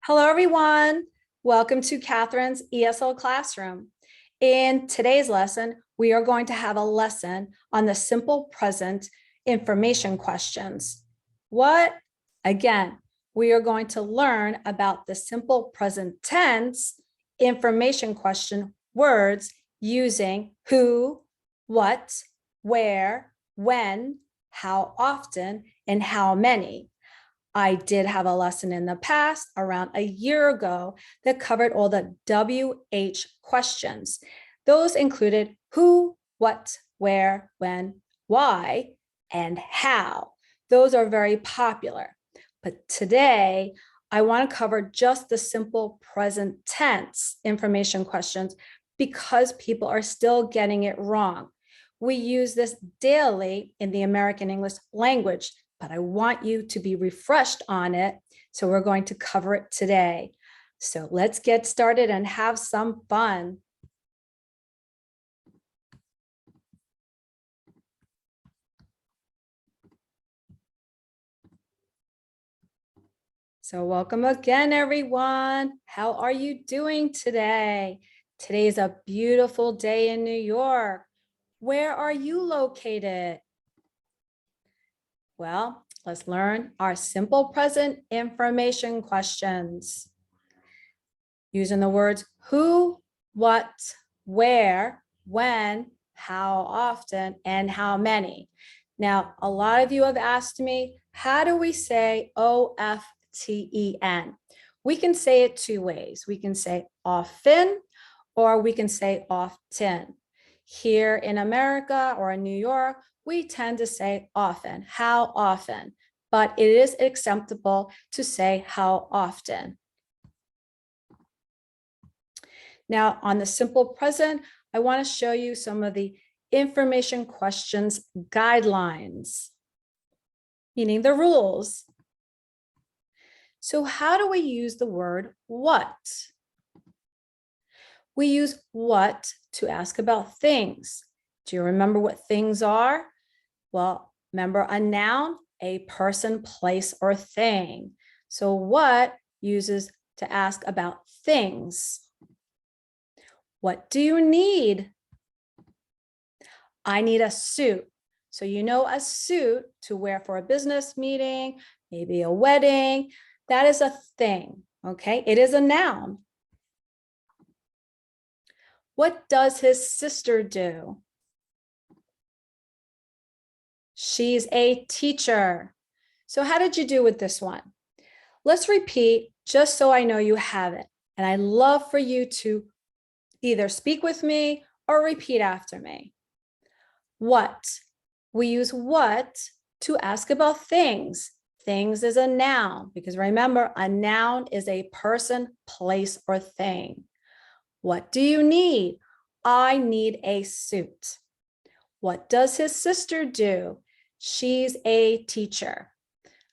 Hello, everyone. Welcome to Catherine's ESL classroom. In today's lesson, we are going to have a lesson on the simple present information questions. What? Again, we are going to learn about the simple present tense information question words using who, what, where, when, how often, and how many. I did have a lesson in the past around a year ago that covered all the WH questions. Those included who, what, where, when, why, and how. Those are very popular. But today, I want to cover just the simple present tense information questions because people are still getting it wrong. We use this daily in the American English language, but I want you to be refreshed on it. So we're going to cover it today. So let's get started and have some fun. So welcome again, everyone. How are you doing today? Today is a beautiful day in New York. Where are you located? Well, let's learn our simple present information questions. Using the words who, what, where, when, how often, and how many. Now, a lot of you have asked me, how do we say OFTEN? We can say it two ways. We can say often, or we can say often. Here in America or in New York, we tend to say often, how often, but it is acceptable to say how often. Now, on the simple present, I want to show you some of the information questions guidelines, meaning the rules. So how do we use the word what? We use what to ask about things. Do you remember what things are? Well, remember a noun, a person, place, or thing. So what uses to ask about things. What do you need? I need a suit. So you know a suit to wear for a business meeting, maybe a wedding. That is a thing, okay? It is a noun. What does his sister do? She's a teacher. So how did you do with this one? Let's repeat just so I know you have it. And I'd love for you to either speak with me or repeat after me. What? We use what to ask about things. Things is a noun because remember, a noun is a person, place, or thing. What do you need? I need a suit. What does his sister do? She's a teacher.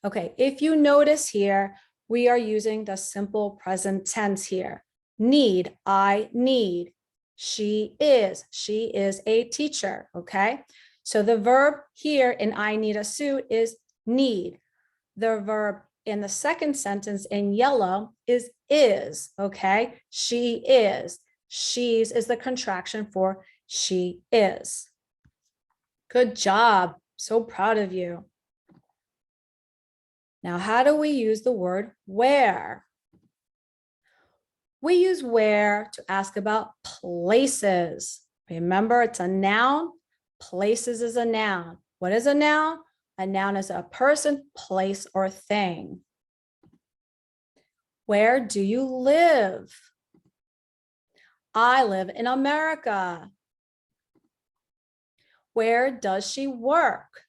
Okay, if you notice here, we are using the simple present tense here. Need, I need. She is a teacher, okay? So the verb here in I need a suit is need. The verb in the second sentence in yellow is, okay? She is. She's is the contraction for she is. Good job. So proud of you. Now, how do we use the word where? We use where to ask about places. Remember, it's a noun. Places is a noun. What is a noun? A noun is a person, place, or thing. Where do you live? I live in America. Where does she work?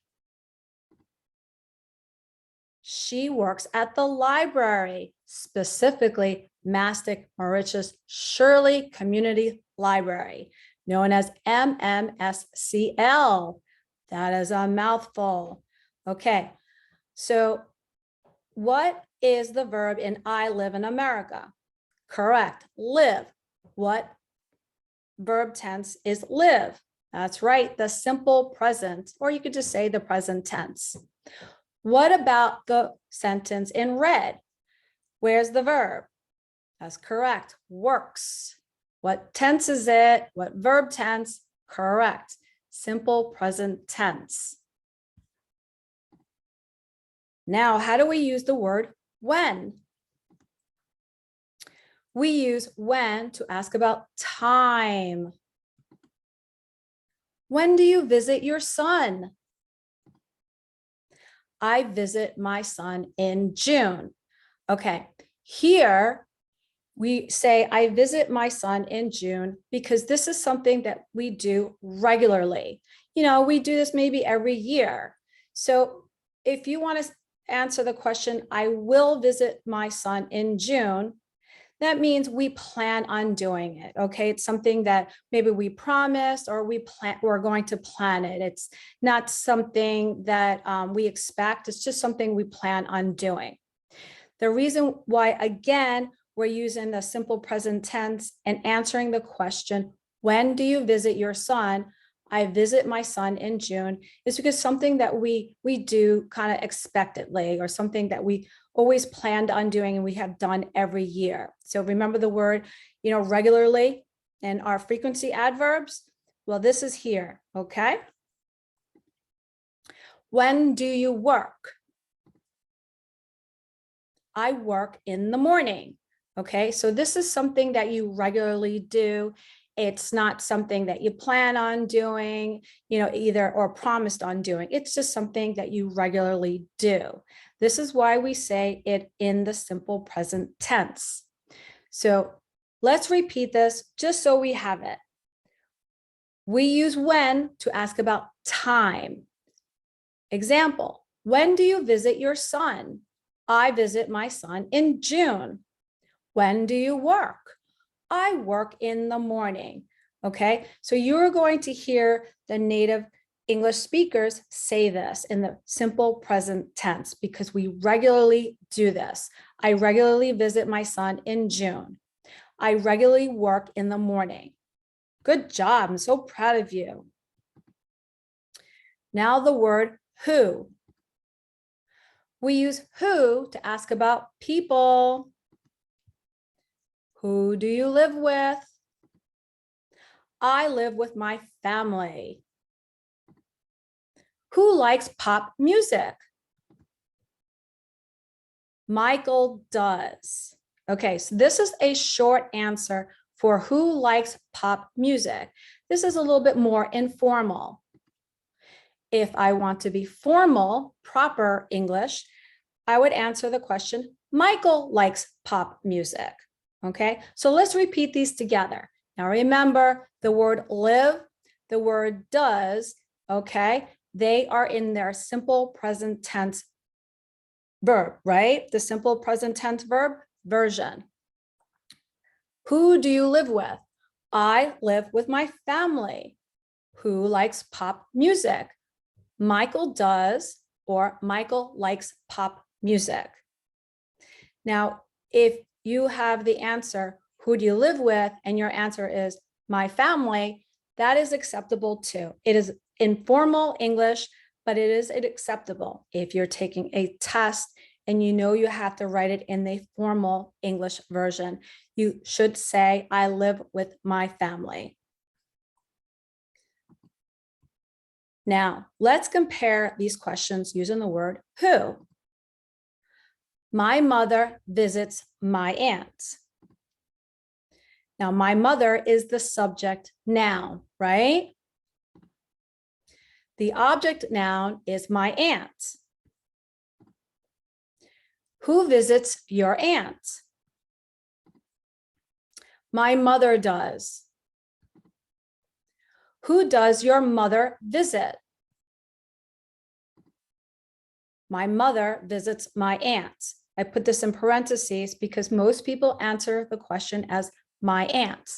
She works at the library, specifically Mastic Mauritius Shirley Community Library, known as MMSCL. That is a mouthful. Okay, so what is the verb in I live in America? Correct, live. What verb tense is live? That's right, the simple present, or you could just say the present tense. What about the sentence in red? Where's the verb? That's correct. Works. What tense is it? What verb tense? Correct. Simple present tense. Now, how do we use the word when? We use when to ask about time. When do you visit your son? I visit my son in June. Okay, here we say I visit my son in June because this is something that we do regularly. You know, we do this maybe every year. So if you want to answer the question, I will visit my son in June, that means we plan on doing it. Okay, it's something that maybe we promised or we're going to plan it. It's not something that we expect. It's just something we plan on doing. The reason why, again, we're using the simple present tense and answering the question, when do you visit your son? I visit my son in June, is because something that we do kind of expectedly, or something that we always planned on doing and we have done every year. So remember the word, regularly and our frequency adverbs. Well, this is here, okay? When do you work? I work in the morning. Okay, so this is something that you regularly do. It's not something that you plan on doing, either or promised on doing. It's just something that you regularly do. This is why we say it in the simple present tense. So let's repeat this just so we have it. We use when to ask about time. Example, when do you visit your son? I visit my son in June. When do you work? I work in the morning. Okay, so you're going to hear the native English speakers say this in the simple present tense because we regularly do this. I regularly visit my son in June. I regularly work in the morning. Good job. I'm so proud of you. Now the word who. We use who to ask about people. Who do you live with? I live with my family. Who likes pop music? Michael does. Okay, so this is a short answer for who likes pop music. This is a little bit more informal. If I want to be formal, proper English, I would answer the question, Michael likes pop music. Okay, so let's repeat these together. Now remember the word live, the word does, okay? They are in their simple present tense verb, right? The simple present tense verb version. Who do you live with? I live with my family. Who likes pop music? Michael does, or Michael likes pop music. Now, if you have the answer, who do you live with? And your answer is my family, that is acceptable too. It is informal English, but it is acceptable if you're taking a test and you have to write it in the formal English version. You should say, I live with my family. Now, let's compare these questions using the word who. My mother visits my aunt. Now, my mother is the subject noun, right? The object noun is my aunt. Who visits your aunt? My mother does. Who does your mother visit? My mother visits my aunt. I put this in parentheses because most people answer the question as my aunt.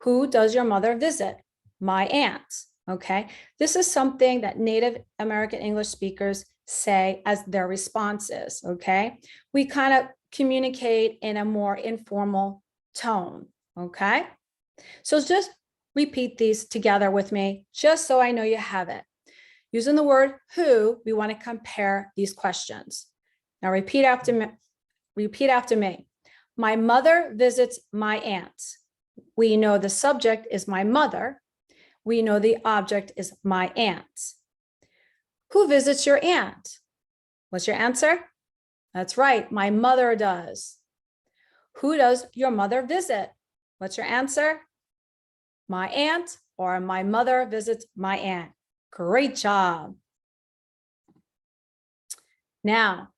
Who does your mother visit? My aunt. Okay, this is something that Native American English speakers say as their responses. Okay, we kind of communicate in a more informal tone. Okay, so just repeat these together with me, just so I know you have it. Using the word who, we want to compare these questions. Now repeat after me. My mother visits my aunt. We know the subject is my mother. We know the object is my aunt. Who visits your aunt? What's your answer? That's right, my mother does. Who does your mother visit? What's your answer? My aunt, or my mother visits my aunt. Great job. Now,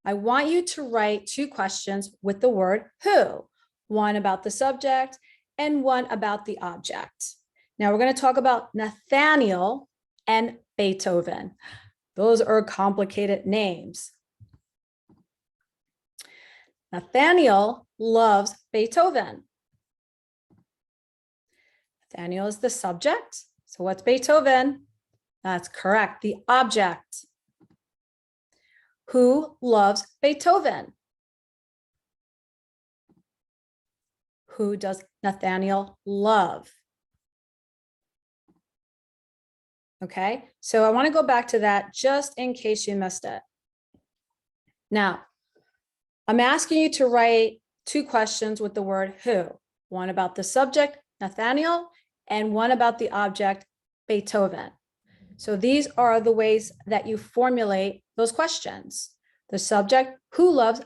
I want you to write 2 questions with the word who, one about the subject and one about the object. Now we're going to talk about Nathaniel and Beethoven. Those are complicated names. Nathaniel loves Beethoven. Nathaniel is the subject. So what's Beethoven? That's correct, the object. Who loves Beethoven? Who does Nathaniel love? Okay, so I want to go back to that just in case you missed it. Now, I'm asking you to write 2 questions with the word who, one about the subject, Nathaniel, and one about the object, Beethoven. So these are the ways that you formulate those questions. The subject, who loves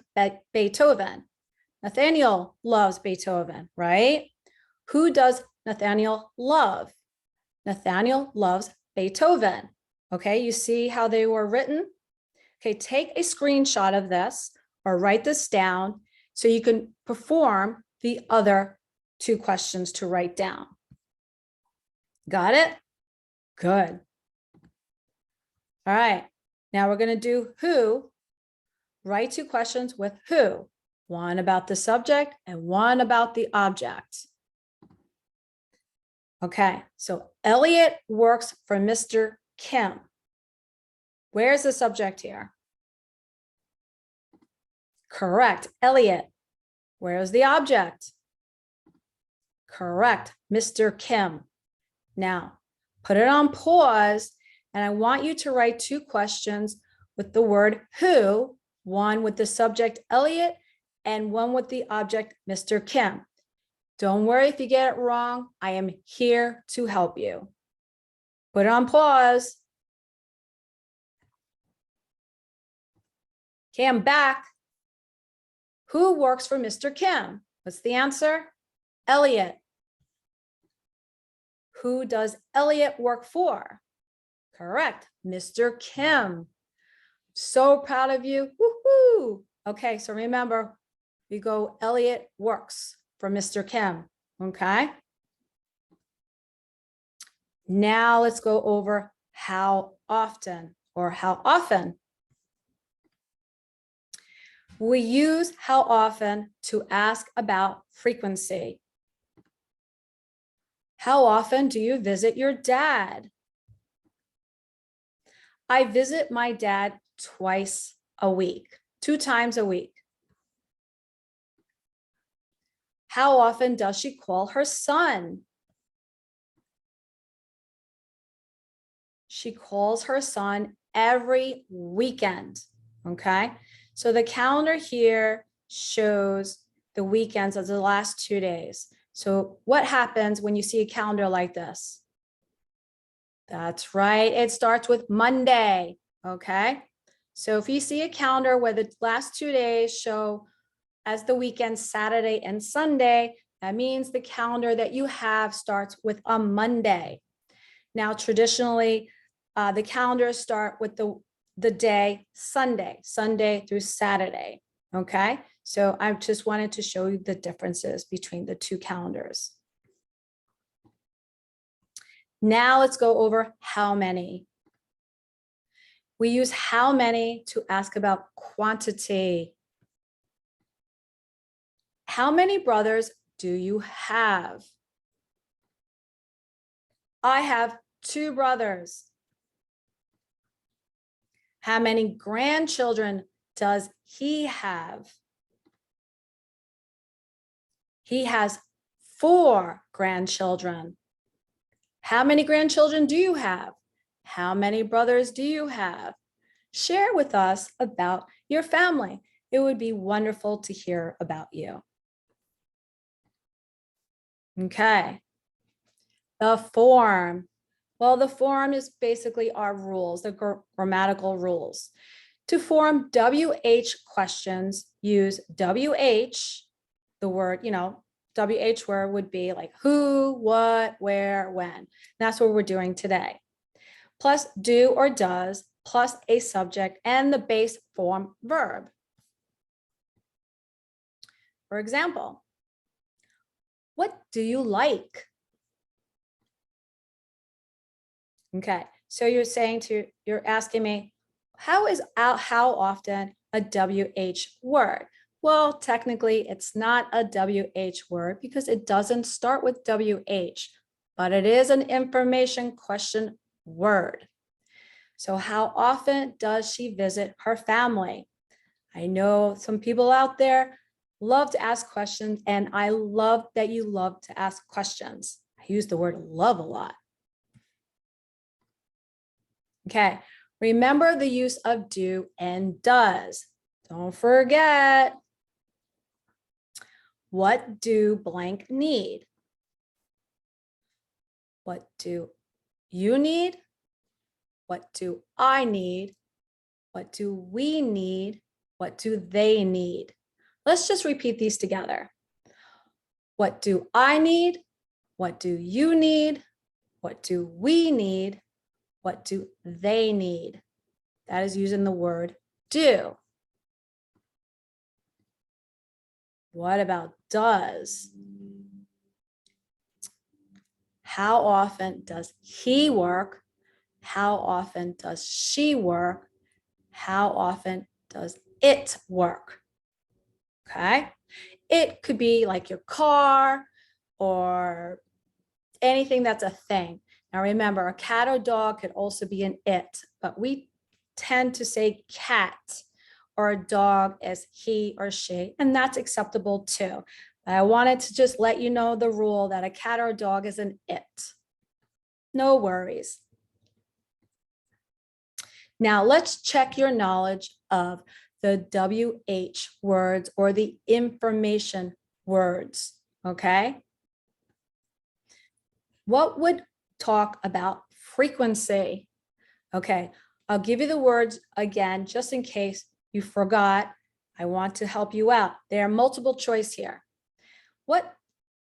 Beethoven? Nathaniel loves Beethoven, right? Who does Nathaniel love? Nathaniel loves Beethoven. Okay, you see how they were written? Okay, take a screenshot of this or write this down so you can perform the other 2 questions to write down. Got it? Good. All right, now we're going to do who. Write 2 questions with who, one about the subject and one about the object. Okay, so Elliot works for Mr. Kim. Where's the subject here? Correct, Elliot. Where's the object? Correct, Mr. Kim. Now, put it on pause, and I want you to write 2 questions with the word who, one with the subject Elliot and one with the object Mr. Kim. Don't worry if you get it wrong. I am here to help you. Put it on pause. Okay, I'm back. Who works for Mr. Kim? What's the answer? Elliot. Who does Elliot work for? Correct, Mr. Kim. So proud of you. Woohoo! Okay, so remember, we go Elliot works for Mr. Kim. Okay. Now let's go over how often or how often. We use how often to ask about frequency. How often do you visit your dad? I visit my dad twice a week, 2 times a week. How often does she call her son? She calls her son every weekend, okay? So the calendar here shows the weekends of the last 2 days. So what happens when you see a calendar like this? That's right, it starts with Monday, okay? So if you see a calendar where the last 2 days show as the weekend, Saturday and Sunday, that means the calendar that you have starts with a Monday. Now, traditionally, the calendars start with the day Sunday, Sunday through Saturday, okay? So I just wanted to show you the differences between the 2 calendars. Now let's go over how many. We use how many to ask about quantity. How many brothers do you have? I have 2 brothers. How many grandchildren does he have? He has 4 grandchildren. How many grandchildren do you have? How many brothers do you have? Share with us about your family. It would be wonderful to hear about you. Okay. The form. Well, the form is basically our rules, the grammatical rules. To form WH questions, use WH, the word, WH word would be like who, what, where, when. That's what we're doing today. Plus do or does, plus a subject and the base form verb. For example, what do you like? Okay, so you're asking me, how often a WH word? Well, technically it's not a WH word because it doesn't start with WH, but it is an information question word. So how often does she visit her family? I know some people out there love to ask questions, and I love that you love to ask questions. I use the word love a lot. Okay, remember the use of do and does. Don't forget. What do blank need? What do you need? What do I need? What do we need? What do they need? Let's just repeat these together. What do I need? What do you need? What do we need? What do they need? That is using the word do. What about does? How often does he work? How often does she work? How often does it work? Okay. It could be like your car or anything that's a thing. Now remember, a cat or dog could also be an it, but we tend to say cat or a dog as he or she, and that's acceptable too. But I wanted to just let you know the rule that a cat or a dog is an it. No worries. Now let's check your knowledge of the WH words or the information words, okay? What would talk about frequency? Okay, I'll give you the words again, just in case you forgot. I want to help you out. There are multiple choice here. What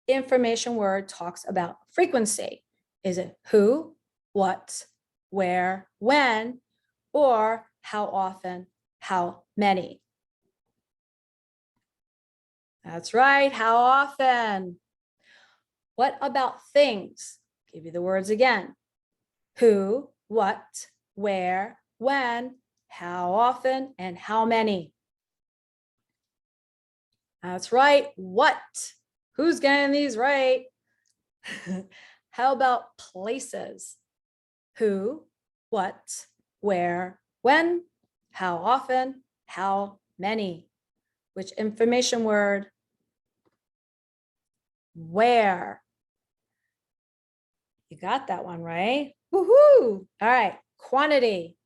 information word talks about frequency? Is it who, what, where, when, or how often, how many? That's right, how often. What about things? Give you the words again. Who, what, where, when, how often, and how many? That's right, what? Who's getting these right? How about places? Who, what, where, when, how often, how many? Which information word? Where? You got that one right. Woohoo! All right, quantity.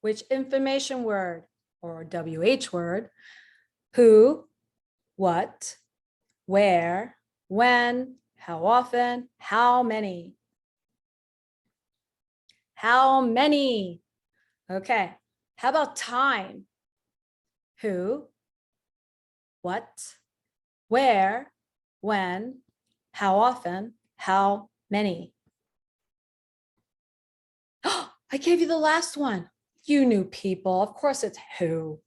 Which information word or WH word? Who, what, where, when, how often, how many? How many? Okay, how about time? Who, what, where, when, how often, how many? I gave you the last one. You new people. Of course it's who.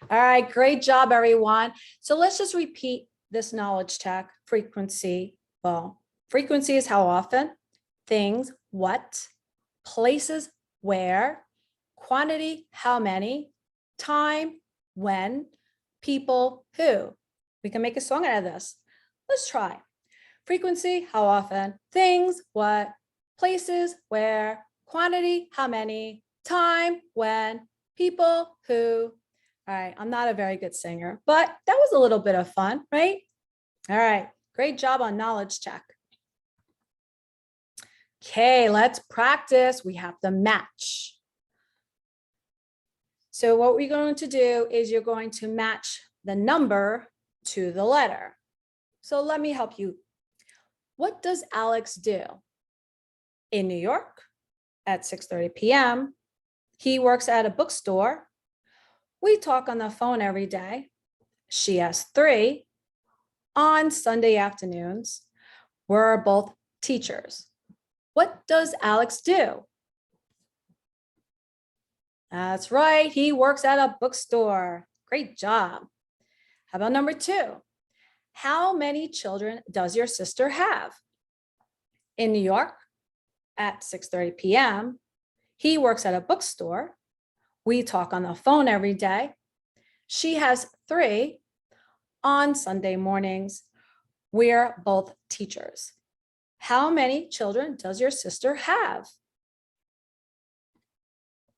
All right, great job, everyone. So let's just repeat this knowledge check. Frequency. Well, frequency is how often, things, what, places, where, quantity, how many, time, when, people, who. We can make a song out of this. Let's try. Frequency, how often, things, what, places, where, quantity, how many, time, when, people, who. All right, I'm not a very good singer, but that was a little bit of fun, right? All right, great job on knowledge check. Okay, let's practice. We have to match. So what we're going to do is you're going to match the number to the letter. So let me help you. What does Alex do? In New York at 6:30 p.m. He works at a bookstore. We talk on the phone every day. She has 3 on Sunday afternoons. We're both teachers. What does Alex do? That's right. He works at a bookstore. Great job. How about number 2? How many children does your sister have? In New York at 6:30 p.m. He works at a bookstore. We talk on the phone every day. She has 3 on Sunday mornings. We're both teachers. How many children does your sister have?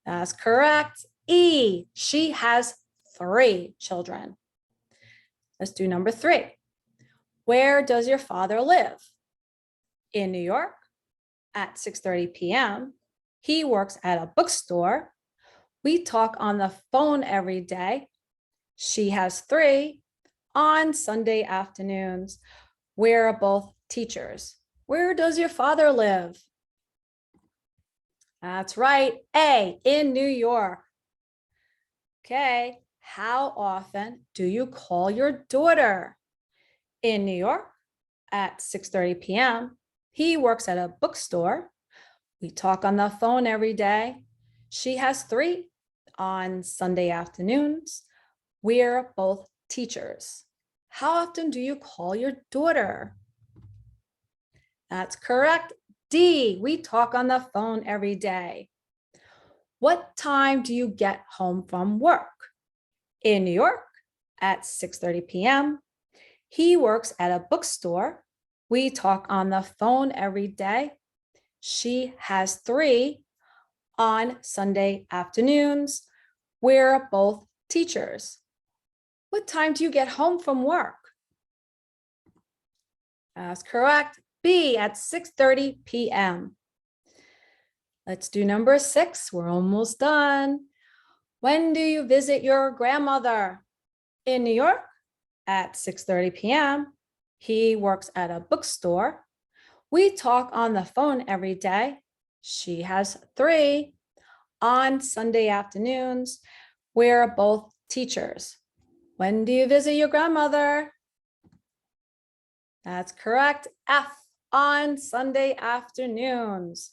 That's correct. E, she has 3 children. Let's do number 3. Where does your father live? In New York at 6:30 p.m. He works at a bookstore. We talk on the phone every day. She has 3 on Sunday afternoons. We're both teachers. Where does your father live? That's right. A, in New York. Okay. How often do you call your daughter? In New York at 6:30 p.m. He works at a bookstore. We talk on the phone every day. She has 3 on Sunday afternoons. We're both teachers. How often do you call your daughter? That's correct. D, we talk on the phone every day. What time do you get home from work? In New York at 6:30 p.m. He works at a bookstore. We talk on the phone every day. She has 3 on Sunday afternoons. We're both teachers. What time do you get home from work? That's correct. B, at 6:30 p.m. Let's do number 6. We're almost done. When do you visit your grandmother? In New York at 6:30 p.m. He works at a bookstore. We talk on the phone every day. She has 3 on Sunday afternoons. We're both teachers. When do you visit your grandmother? That's correct. F, on Sunday afternoons.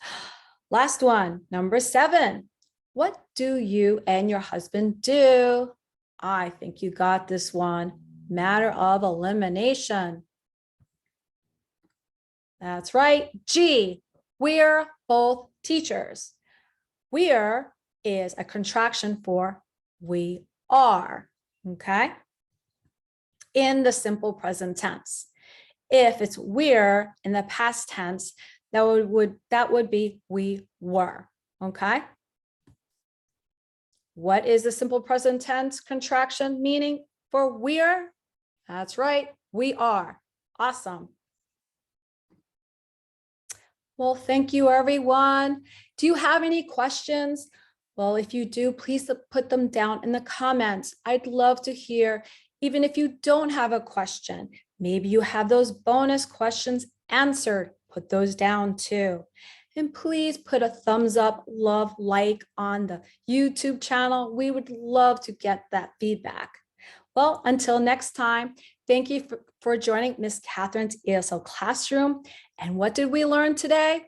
Last one, number 7. What do you and your husband do? I think you got this one. Matter of elimination. That's right. G, we're both teachers. We're is a contraction for we are, okay? In the simple present tense. If it's we're in the past tense, that would be we were, okay? What is the simple present tense contraction meaning for we're? That's right, we are. Awesome. Well, thank you, everyone. Do you have any questions? Well, if you do, please put them down in the comments. I'd love to hear, even if you don't have a question, maybe you have those bonus questions answered, put those down too. And please put a thumbs up, love, like on the YouTube channel. We would love to get that feedback. Well, until next time, thank you for joining Miss Catherine's ESL classroom. And what did we learn today?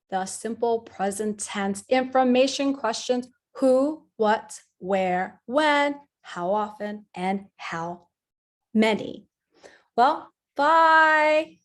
The simple present tense information questions: who, what, where, when, how often, and how many. Well, bye.